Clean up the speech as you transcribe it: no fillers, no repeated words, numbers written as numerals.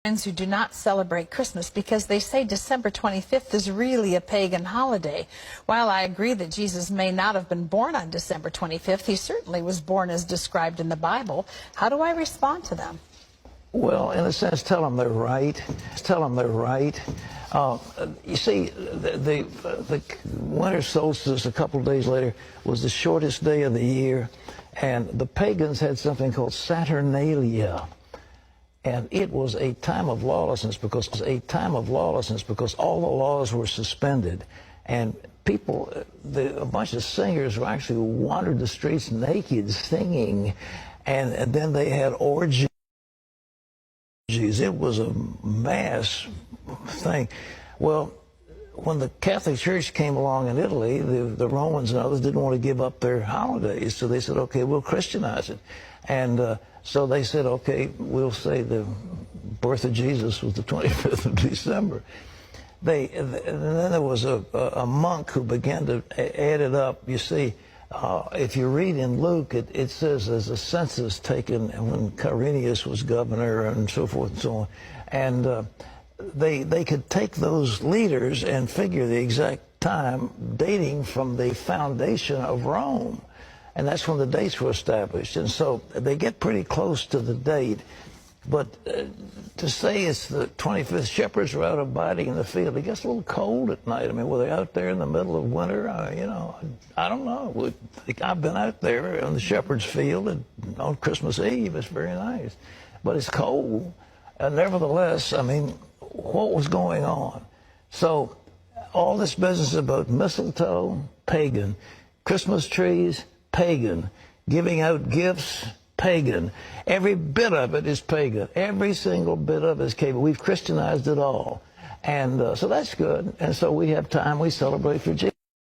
who do not celebrate Christmas because they say December 25th is really a pagan holiday. While I agree that Jesus may not have been born on December 25th, he certainly was born as described in the Bible. How do I respond to them? Well, in a sense, tell them they're right. Tell them they're right. You see, the winter solstice a couple of days later was the shortest day of the year, and the pagans had something called Saturnalia. And it was a time of lawlessness because all the laws were suspended, and people, a bunch of singers who actually wandered the streets naked singing, and then they had orgies. It was a mass thing. Well, when the Catholic Church came along in Italy, the Romans and others didn't want to give up their holidays, so they said, okay, we'll Christianize it. And so they said, okay, we'll say the birth of Jesus was the 25th of December. And then there was a monk who began to add it up. You see, if you read in Luke, it says there's a census taken when Quirinius was governor and so forth and so on. And they could take those leaders and figure the exact time dating from the foundation of Rome. And that's when the dates were established. And so they get pretty close to the date. But to say it's the 25th, shepherds were out abiding in the field. It gets a little cold at night. I mean, were they out there in the middle of winter? You know, I don't know. I've been out there on the shepherd's field on Christmas Eve. It's very nice. But it's cold. And nevertheless, I mean, what was going on? So all this business about mistletoe, pagan. Christmas trees, pagan. Giving out gifts, pagan. Every bit of it is pagan. Every single bit of it is pagan. We've Christianized it all. And so that's good. And so we have time. We celebrate for Jesus.